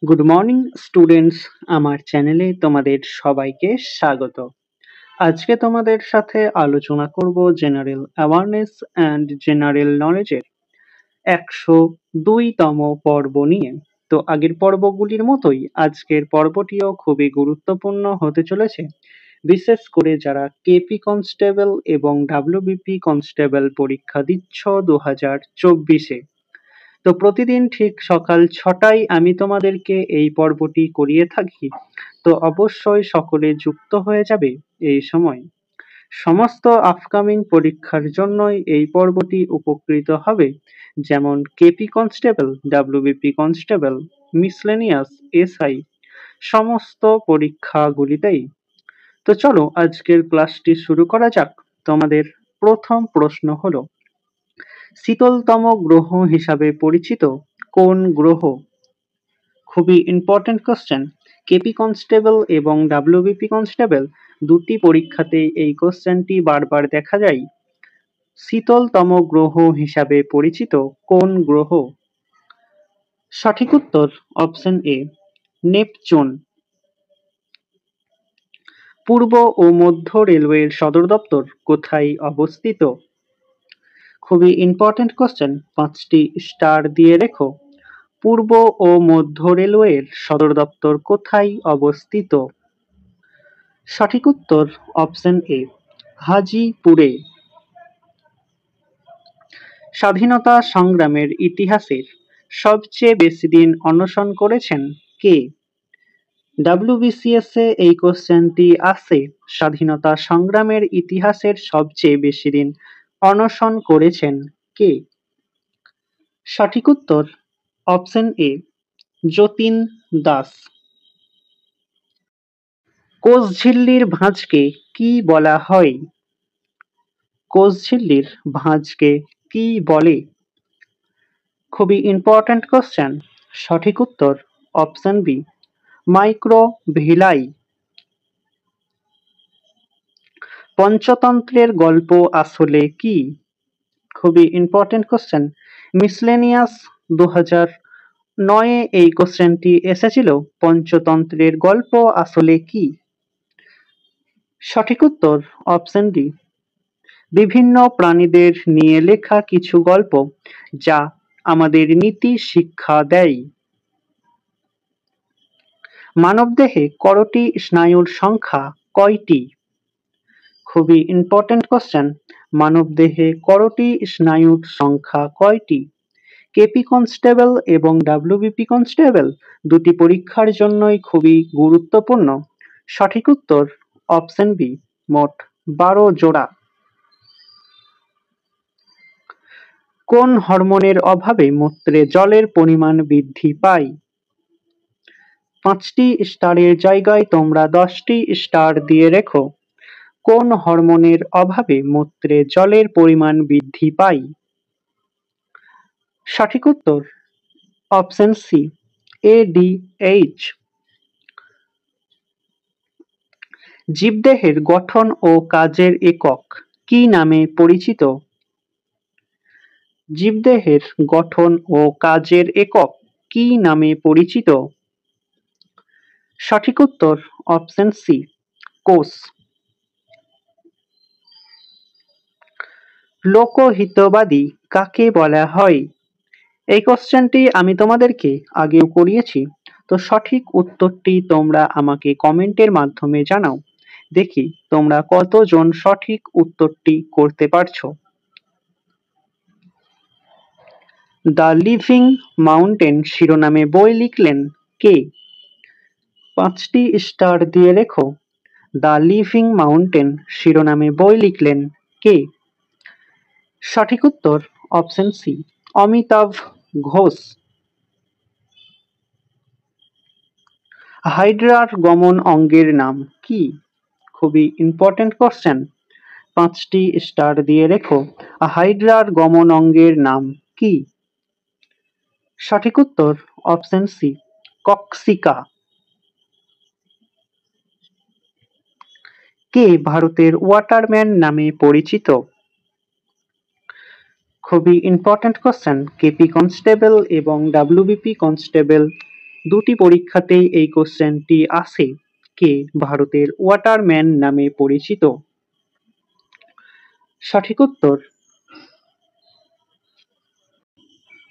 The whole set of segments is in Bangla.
গুড মর্নিং স্টুডেন্টস, আমার চ্যানেলে তোমাদের সবাইকে স্বাগত। আজকে তোমাদের সাথে আলোচনা করব জেনারেল অ্যাওয়ারনেস অ্যান্ড জেনারেল নলেজের 102তম পর্ব নিয়ে। তো আগের পর্বগুলির মতোই আজকের পর্বটিও খুবই গুরুত্বপূর্ণ হতে চলেছে, বিশেষ করে যারা কেপি কনস্টেবল এবং ডাব্লিউবিপি কনস্টেবল পরীক্ষা দিচ্ছ 2024-এ। তো প্রতিদিন ঠিক সকাল 6টায় আমি তোমাদেরকে এই পর্বটি করিয়ে থাকি। তো অবশ্যই সকলে যুক্ত হয়ে যাবে এই সময়। সমস্ত আপকামিং পরীক্ষার জন্যই এই পর্বটি উপকৃত হবে, যেমন KP constable, WBP constable, miscellaneous, SI, সমস্ত পরীক্ষাগুলিতেই। তো চলো আজকের ক্লাসটি শুরু করা যাক। তোমাদের প্রথম প্রশ্ন হলো, শীতলতম গ্রহ হিসাবে পরিচিত কোন গ্রহ? খুবই ইম্পর্টেন্ট কোশ্চেন। কেপি কনস্টেবল এবং ডাব্লিউবিপি কনস্টেবল দুটি পরীক্ষাতেই এই কোশ্চেনটি বারবার দেখা যায়। শীতলতম গ্রহ হিসাবে পরিচিত কোন গ্রহ? সঠিক উত্তর অপশন এ, নেপচুন। পূর্ব ও মধ্য রেলওয়ের সদর দপ্তর কোথায় অবস্থিত? খুবই ইম্পর্টেন্ট কোশ্চেন, 5টি স্টার দিয়ে রেখো। পূর্ব ও মধ্য রেলওয়ের সদর দপ্তর কোথায় অবস্থিত? সঠিক উত্তর অপশন এ, হাজিপুরে। স্বাধীনতা সংগ্রামের ইতিহাসের সবচেয়ে বেশি দিন অনশন করেছেন কে? ডাব্লিউবিসিএস এ এই কোশ্চেনটি আসে। স্বাধীনতা সংগ্রামের ইতিহাসের সবচেয়ে বেশি দিন অনশন করেছেন কে? সঠিক উত্তর অপশন এ, যতীন দাস। কোষঝিল্লির ভাঁজকে কি বলা হয়? কোষঝিল্লির ভাঁজকে কি বলে? খুবই ইম্পর্ট্যান্ট কোশ্চেন। সঠিক উত্তর অপশন বি, মাইক্রোভিলাই। পঞ্চতন্ত্রের গল্প আসলে কি? খুবই ইম্পর্টেন্ট কোশ্চেন। মিসলেনিয়াস 2009-এ এই কোশ্চেনটি এসেছিল, পঞ্চতন্ত্রের গল্প আসলে কি? সঠিক উত্তর অপশন ডি, বিভিন্ন প্রাণীদের নিয়ে লেখা কিছু গল্প যা আমাদের নীতি শিক্ষা দেয়। মানবদেহে করোটি স্নায়ুর সংখ্যা কয়টি? খুবই ইম্পর্টেন্ট কোশ্চেন। মানবদেহে করোটি স্নায়ুর সংখ্যা কয়টি? কেপি কনস্টেবল এবং ডাব্লিউবিপি কনস্টেবল দুটি পরীক্ষার জন্যই খুবই গুরুত্বপূর্ণ। সঠিক উত্তর অপশন বি, মোট 12 জোড়া। কোন হরমোনের অভাবে মূত্রে জলের পরিমাণ বৃদ্ধি পায়? 5টি স্টারের জায়গায় তোমরা 10টি স্টার দিয়ে রেখো। কোন হরমোনের অভাবে মূত্রে জলের পরিমাণ বৃদ্ধি পায়? সঠিক উত্তর অপশন সি, এডিএইচ। জীবদেহের গঠন ও কাজের একক কি নামে পরিচিত? জীবদেহের গঠন ও কাজের একক কি নামে পরিচিত? সঠিক উত্তর অপশন সি, কোষ। লোকহিতবাদী কাকে বলা হয়? এই কোশ্চেনটি আমি তোমাদেরকে আগেও করিয়েছি। তো সঠিক উত্তরটি তোমরা আমাকে কমেন্টের মাধ্যমে জানাও। দেখি তোমরা কতজন সঠিক উত্তরটি করতে পারছো। দ্য লিভিং মাউন্টেন শিরোনামে বই লিখলেন কে? 5টি স্টার দিয়ে রেখো। দ্য লিভিং মাউন্টেন শিরোনামে বই লিখলেন কে? সঠিক উত্তর অপশন সি, অমিতাভ ঘোষ। হাইড্রার গমন অঙ্গের নাম কি? খুবই ইম্পর্টেন্ট কোশ্চেন। 5টি স্টার দিয়ে রেখো। হাইড্রার গমন অঙ্গের নাম কি? সঠিক উত্তর অপশন সি, কক্সিকা। কে ভারতের ওয়াটারম্যান নামে পরিচিত? খুবই ইম্পর্টেন্ট কোশ্চেন। কেপি কনস্টেবল এবং ডাব্লিউবিপি কনস্টেবল দুটি পরীক্ষাতেই এই কোশ্চেনটি আসে। কে ভারতের ওয়াটারম্যান নামে পরিচিত? সঠিক উত্তর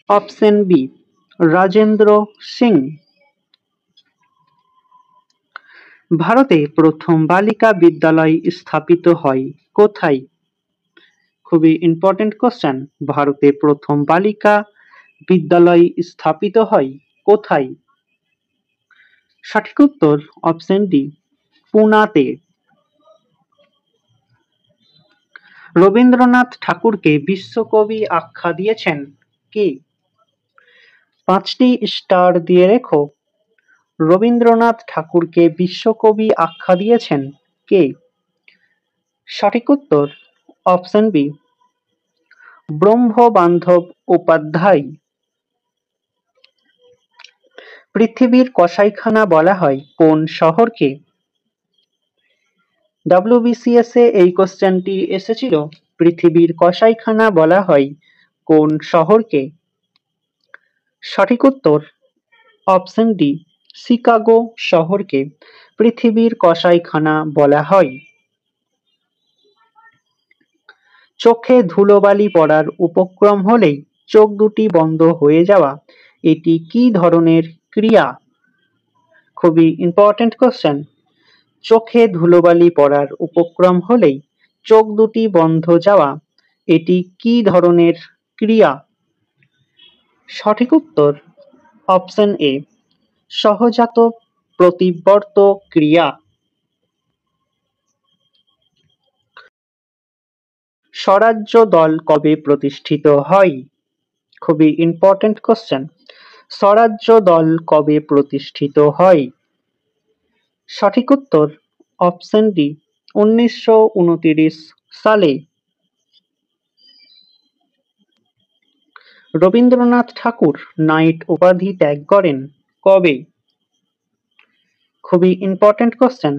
অপশন বি, রাজেন্দ্র সিং। ভারতে প্রথম বালিকা বিদ্যালয় স্থাপিত হয় কোথায়? খুবই ইম্পর্টেন্ট কোশ্চেন। ভারতে প্রথম বালিকা বিদ্যালয় স্থাপিত হয় কোথায়? সঠিক উত্তর অপশন ডি, পুনাতে। রবীন্দ্রনাথ ঠাকুরকে বিশ্বকবি আখ্যা দিয়েছেন কে? 5টি স্টার দিয়ে রেখো। রবীন্দ্রনাথ ঠাকুরকে বিশ্বকবি আখ্যা দিয়েছেন কে? সঠিক উত্তর অপশন বি, ব্রহ্মবান্ধব উপাধ্যায়। পৃথিবীর কসাইখানা বলা হয় কোন শহরকে? WBCS এ এই কোশ্চেনটি এসেছিল। পৃথিবীর কসাইখানা বলা হয় কোন শহরকে? সঠিক উত্তর অপশন ডি, শিকাগো শহরকে পৃথিবীর কসাইখানা বলা হয়। চোখে ধুলোবালি পড়ার উপক্রম হলেই চোখ দুটি বন্ধ হয়ে যাওয়া, এটি কি ধরনের ক্রিয়া? খুবই ইম্পর্টেন্ট কোশ্চেন। চোখে ধুলোবালি পড়ার উপক্রম হলেই চোখ দুটি বন্ধ যাওয়া, এটি কি ধরনের ক্রিয়া? সঠিক উত্তর অপশন এ, সহজাত প্রতিবর্ত ক্রিয়া। স্বরাজ্য দল কবে প্রতিষ্ঠিত হয়? খুবই ইম্পর্টেন্ট কোশ্চেন। স্বরাজ্য দল কবে প্রতিষ্ঠিত হয়? সঠিক উত্তর অপশন ডি, 1929 সালে। রবীন্দ্রনাথ ঠাকুর নাইট উপাধি ত্যাগ করেন কবে? খুবই ইম্পর্টেন্ট কোশ্চেন।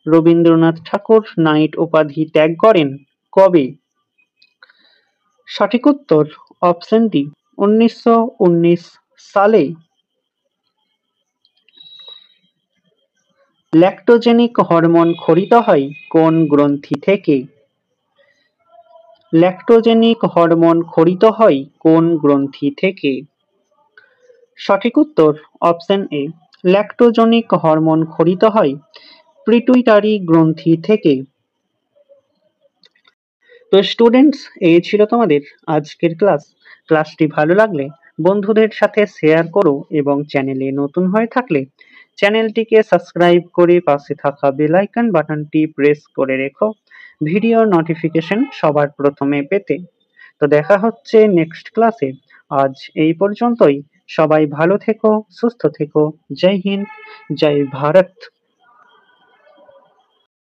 রবীন্দ্রনাথ ঠাকুর নাইট উপাধি ত্যাগ করেন কবে? সঠিক উত্তর অপশন ডি, 1919 সালে। ল্যাক্টোজেনিক হরমোন ক্ষরিত হয় কোন গ্রন্থি থেকে? ল্যাক্টোজেনিক হরমোন ক্ষরিত হয় কোন গ্রন্থি থেকে? সঠিক উত্তর অপশন এ, ল্যাক্টোজেনিক হরমোন ক্ষরিত হয় পিটুইটারি গ্রন্থি থেকে। তো স্টুডেন্টস, এই ছিল তোমাদের আজকের ক্লাস। ক্লাসটি ভালো লাগলে বন্ধুদের সাথে শেয়ার করো এবং চ্যানেলে নতুন হয়ে থাকলে চ্যানেলটিকে সাবস্ক্রাইব করে পাশে থাকা বেল আইকন বাটনটি প্রেস করে রেখো ভিডিও নোটিফিকেশন সবার প্রথমে পেতে। তো দেখা হচ্ছে নেক্সট ক্লাসে। আজ এই পর্যন্তই। সবাই ভালো থেকো, সুস্থ থেকো। জয় হিন্দ, জয় ভারত।